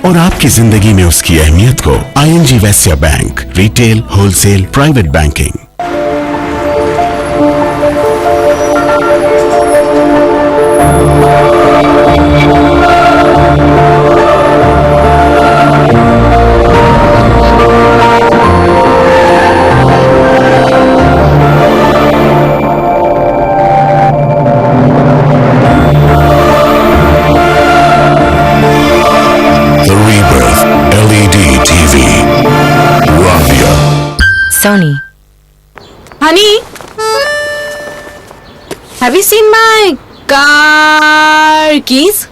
और आपकी जिंदगी में उसकी अहमियत को। ING Vysya bank, retail, wholesale, private banking. Sony. Honey, have you seen my car keys?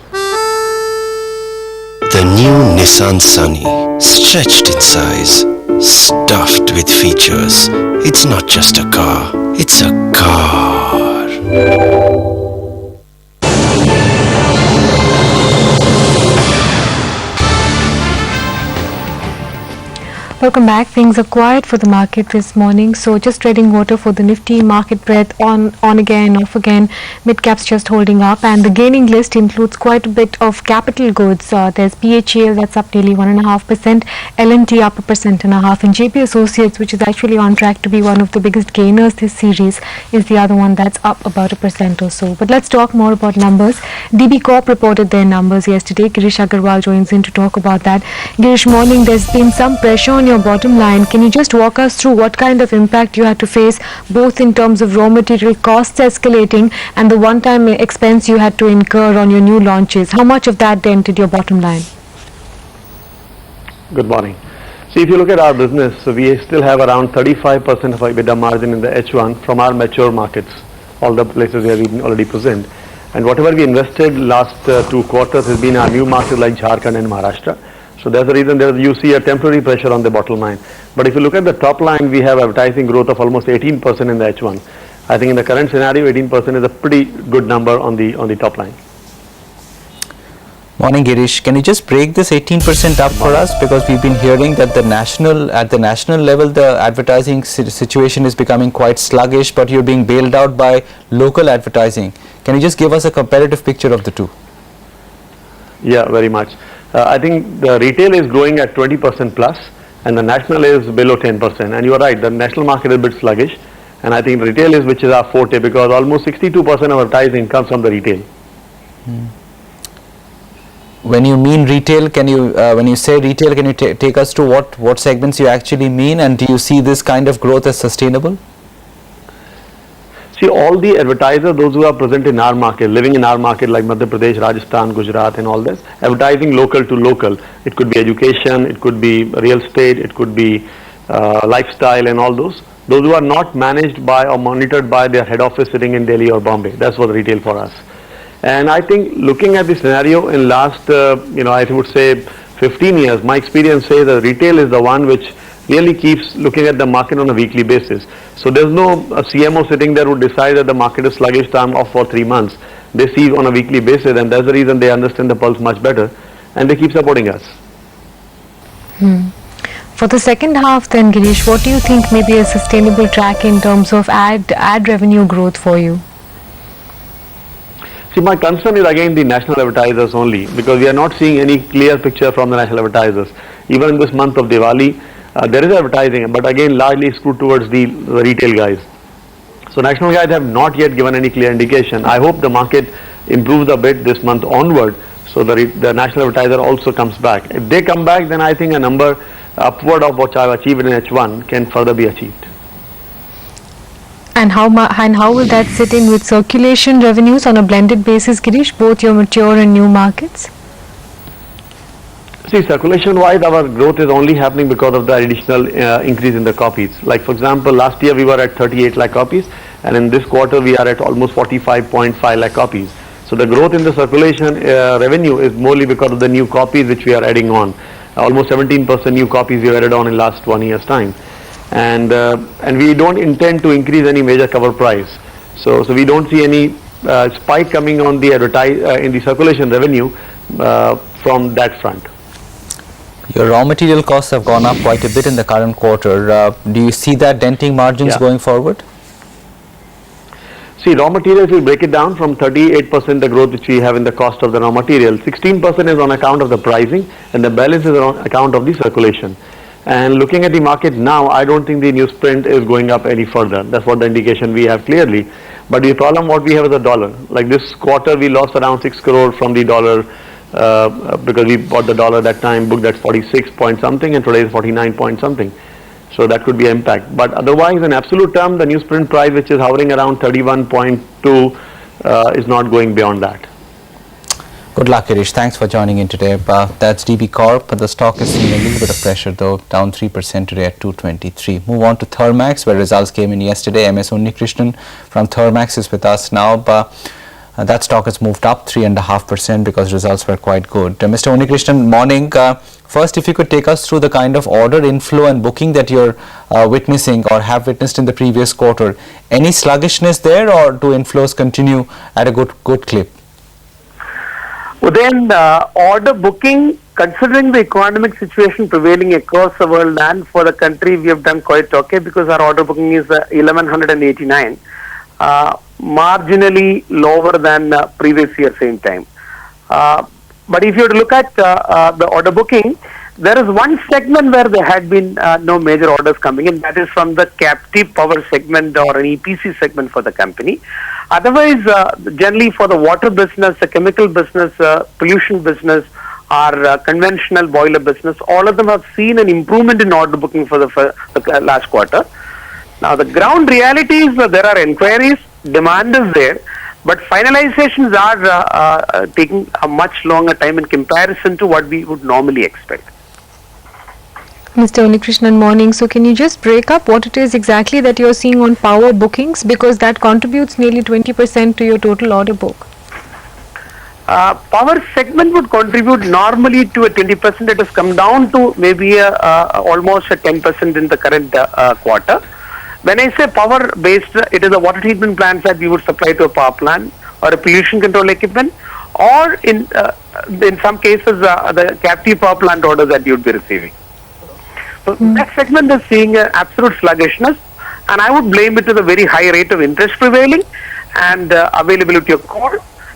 The new Nissan Sunny, stretched in size, stuffed with features. It's not just a car, it's a car. Welcome back. Things are quiet for the market this morning, so just treading water for the Nifty. Market breadth on again, off again. Mid caps just holding up, and the gaining list includes quite a bit of capital goods. There's PHEL that's up nearly 1.5%, L&T up 1.5%, and JP Associates, which is actually on track to be one of the biggest gainers this series, is the other one that's up about 1% or so. But let's talk more about numbers. DB Corp reported their numbers yesterday. Girish Agarwal joins in to talk about that. Girish, morning. There's been some pressure on your bottom line. Can you just walk us through what kind of impact you had to face, both in terms of raw material costs escalating and the one-time expense you had to incur on your new launches? How much of that dented your bottom line? Good morning. See, if you look at our business, so we still have around 35% of EBITDA margin in the H1 from our mature markets, all the places where we already present. And whatever we invested last 2 quarters has been our new markets like Jharkhand and Maharashtra. So that's the reason you see a temporary pressure on the bottom line. But if you look at the top line, we have advertising growth of almost 18% in the H1. I think in the current scenario, 18% is a pretty good number on the top line. Morning, Girish. Can you just break this 18% up for us? Because we've been hearing that at the national level, the advertising situation is becoming quite sluggish, but you're being bailed out by local advertising. Can you just give us a comparative picture of the two? Yeah, very much. I think the retail is growing at 20% plus, and the national is below 10%. And you are right, the national market is a bit sluggish, and I think retail is which is our forte, because almost 62% of advertising comes from the retail. When you mean retail, can you when you say retail, can you take us to what segments you actually mean, and do you see this kind of growth as sustainable? See, all the advertisers, those who are present in our market, living in our market like Madhya Pradesh, Rajasthan, Gujarat and all this, advertising local to local. It could be education, it could be real estate, it could be lifestyle and all those. Those who are not managed by or monitored by their head office sitting in Delhi or Bombay. That's what retail for us. And I think looking at the scenario in last, I would say 15 years, my experience says that retail is the one which really keeps looking at the market on a weekly basis. So there's no CMO sitting there who decide that the market is sluggish, so I'm off for 3 months. They see on a weekly basis, and that's the reason they understand the pulse much better, and they keep supporting us. For the second half then, Girish, what do you think may be a sustainable track in terms of ad revenue growth for you? See, my concern is again the national advertisers only, because we are not seeing any clear picture from the national advertisers. Even in this month of Diwali, there is advertising, but again largely skewed towards the retail guys. So national guys have not yet given any clear indication. I hope the market improves a bit this month onward, so the national advertiser also comes back. If they come back, then I think a number upward of what I've achieved in H1 can further be achieved. And how will that sit in with circulation revenues on a blended basis, Girish, both your mature and new markets? See, circulation-wise, our growth is only happening because of the additional increase in the copies. Like, for example, last year we were at 38 lakh copies, and in this quarter we are at almost 45.5 lakh copies. So the growth in the circulation revenue is morely because of the new copies which we are adding on. Almost 17% new copies we added on in last 1 year's time. And we don't intend to increase any major cover price. So we don't see any spike coming on the in the circulation revenue from that front. Your raw material costs have gone up quite a bit in the current quarter. Do you see that denting margins going forward? See, raw material, if you break it down from 38% the growth which we have in the cost of the raw material, 16% is on account of the pricing and the balance is on account of the circulation. And looking at the market now, I don't think the newsprint is going up any further. That's what the indication we have clearly. But the problem what we have is the dollar. Like this quarter, we lost around 6 crore from the dollar because we bought the dollar that time, booked at 46 point something, and today is 49 point something. So that could be an impact. But otherwise, in absolute term, the newsprint price, which is hovering around 31.2, is not going beyond that. Good luck, Girish. Thanks for joining in today. That's DB Corp. The stock is seeing a little bit of pressure, though, down 3% today at 223. Move on to Thermax, where results came in yesterday. MS Unnikrishnan from Thermax is with us now. That stock has moved up 3.5% because results were quite good. Mr. Unnikrishnan, morning. First, if you could take us through the kind of order inflow and booking that you're witnessing or have witnessed in the previous quarter. Any sluggishness there, or do inflows continue at a good clip? Well, then order booking, considering the economic situation prevailing across the world and for the country, we have done quite okay because our order booking is 1189, marginally lower than previous year same time. But if you were to look at the order booking, there is one segment where there had been no major orders coming in, that is from the captive power segment or an EPC segment for the company. Otherwise, generally for the water business, the chemical business, pollution business, our conventional boiler business, all of them have seen an improvement in order booking for the last quarter. Now, the ground reality is that there are inquiries, demand is there, but finalizations are taking a much longer time in comparison to what we would normally expect. Mr. Unnikrishnan, morning. So can you just break up what it is exactly that you're seeing on power bookings, because that contributes nearly 20% to your total order book? Power segment would contribute normally to a 20%. It has come down to maybe almost a 10% in the current quarter. When I say power based, it is a water treatment plants that we would supply to a power plant or a pollution control equipment, or in some cases the captive power plant orders that you would be receiving. So that segment is seeing absolute sluggishness, and I would blame it to the very high rate of interest prevailing and availability of coal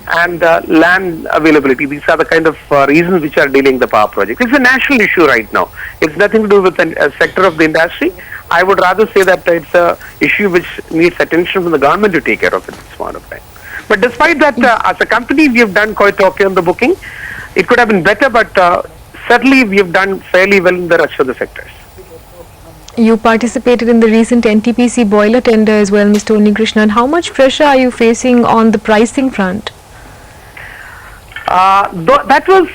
and land availability. These are the kind of reasons which are dealing the power project. It's a national issue right now. It's nothing to do with a sector of the industry. I would rather say that it's a issue which needs attention from the government to take care of at this point of time. But despite that, as a company, we have done quite okay on the booking. It could have been better, but certainly we have done fairly well in the rest of the sectors. You participated in the recent NTPC boiler tender as well, Mr. Unnikrishnan. How much pressure are you facing on the pricing front? That was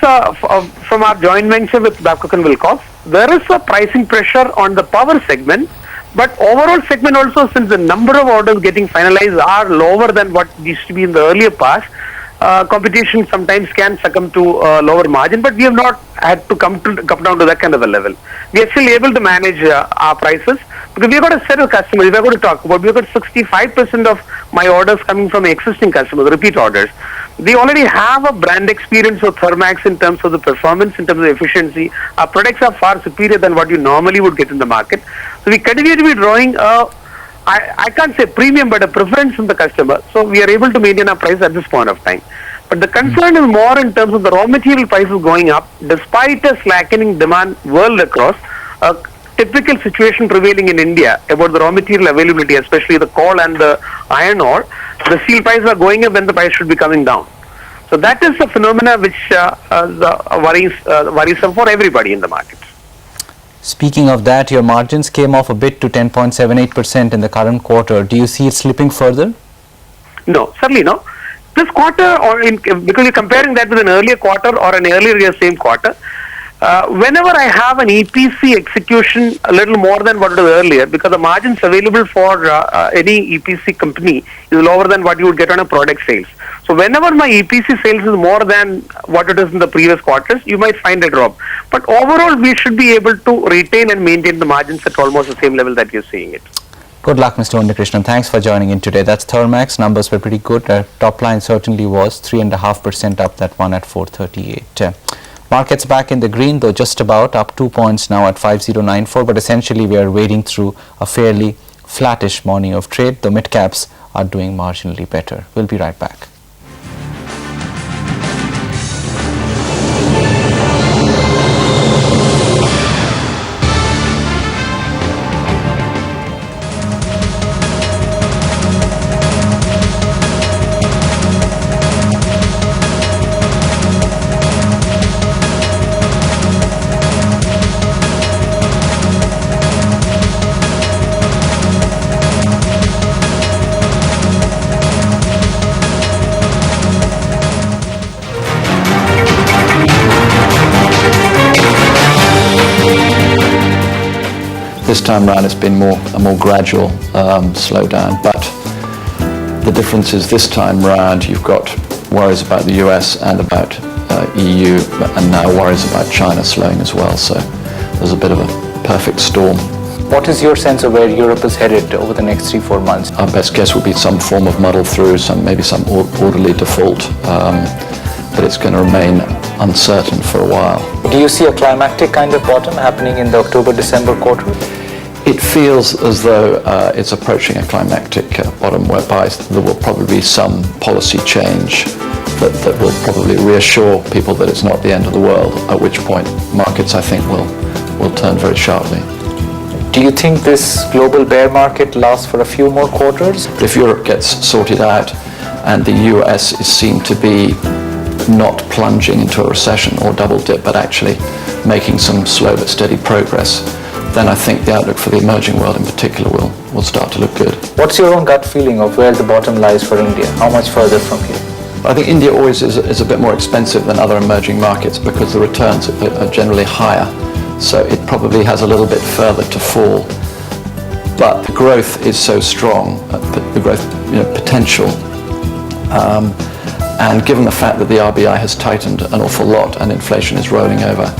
from our joint venture with Babcock and Wilcox. There is a pricing pressure on the power segment, but overall segment also, since the number of orders getting finalized are lower than what used to be in the earlier past, competition sometimes can succumb to lower margin, but we have not had to come down to that kind of a level. We are still able to manage our prices because we have got a set of customers. We are going to talk about, we have got 65% of my orders coming from existing customers, repeat orders. They already have a brand experience of Thermax in terms of the performance, in terms of efficiency. Our products are far superior than what you normally would get in the market. So we continue to be drawing I can't say premium, but a preference from the customer. So we are able to maintain our price at this point of time. But the concern is more in terms of the raw material prices going up, despite a slackening demand world across. A typical situation prevailing in India about the raw material availability, especially the coal and the iron ore, the steel prices are going up when the price should be coming down. So that is a phenomena which worrisome for everybody in the market. Speaking of that, your margins came off a bit to 10.78% in the current quarter. Do you see it slipping further? No, certainly no. This quarter, because you're comparing that with an earlier quarter or an earlier year same quarter, whenever I have an EPC execution a little more than what it was earlier, because the margins available for any EPC company is lower than what you would get on a product sales. So whenever my EPC sales is more than what it is in the previous quarters, you might find a drop. But overall, we should be able to retain and maintain the margins at almost the same level that you're seeing it. Good luck, Mr. Unnikrishnan. Thanks for joining in today. That's Thermax. Numbers were pretty good. Top line certainly was 3.5% up, that one at 438. Markets back in the green, though just about up 2 points now at 5094, but essentially we are wading through a fairly flattish morning of trade. The mid caps are doing marginally better. We'll be right back. This time round it's been a more gradual slowdown, but the difference is this time round you've got worries about the US and about EU, and now worries about China slowing as well, so there's a bit of a perfect storm. What is your sense of where Europe is headed over the next 3-4 months? Our best guess would be some form of muddle through, maybe some orderly default, but it's going to remain uncertain for a while. Do you see a climactic kind of bottom happening in the October-December quarter? It feels as though it's approaching a climactic bottom, whereby there will probably be some policy change that will probably reassure people that it's not the end of the world, at which point markets, I think, will turn very sharply. Do you think this global bear market lasts for a few more quarters? If Europe gets sorted out and the US is seen to be not plunging into a recession or double dip, but actually making some slow but steady progress, then I think the outlook for the emerging world in particular will start to look good. What's your own gut feeling of where the bottom lies for India? How much further from here? I think India always is a bit more expensive than other emerging markets because the returns are generally higher, so it probably has a little bit further to fall. But the growth is so strong, the growth potential, and given the fact that the RBI has tightened an awful lot and inflation is rolling over,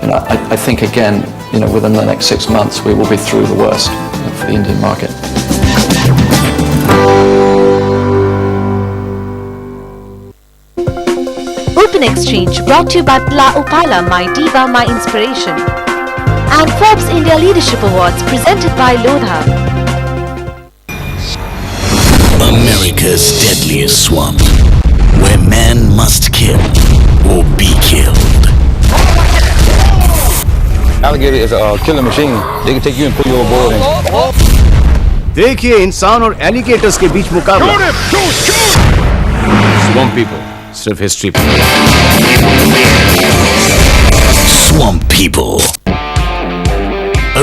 I think again, within the next 6 months we will be through the worst for the Indian market. Open Exchange brought to you by La Opala, My Diva, My Inspiration, and Forbes India Leadership Awards presented by Lodha. America's deadliest swamp, where man must kill or be killed. Alligator is a killer machine. They can take you and put you overboard. देखिए इंसान और alligators के बीच मुकाबला. Swamp people, सिर्फ history पे. Swamp People,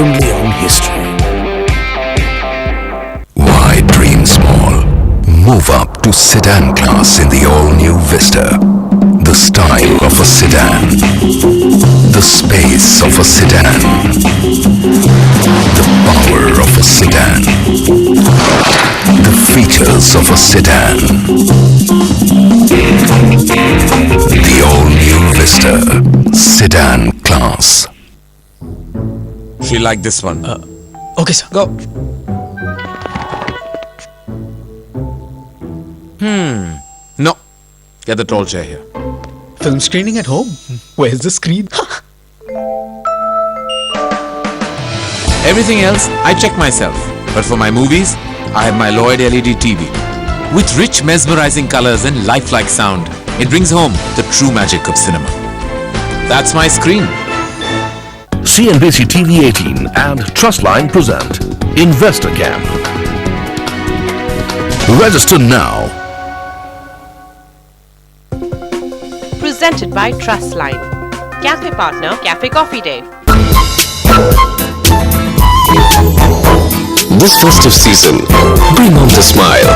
only on history. Why dream small? Move up to sedan class in the all-new Vista. The style of a sedan. The space of a sedan. The power of a sedan. The features of a sedan. The all-new Vista. Sedan class. She liked this one. Okay, sir. Go. No. Get the tall chair here. Film screening at home. Where's the screen? Everything else, I check myself. But for my movies, I have my Lloyd LED TV. With rich, mesmerizing colors and lifelike sound, it brings home the true magic of cinema. That's my screen. CNBC TV 18 and Trustline present Investor Camp. Register now. Presented by Trustline. Cafe partner, Cafe Coffee Day. This festive season, bring on the smile.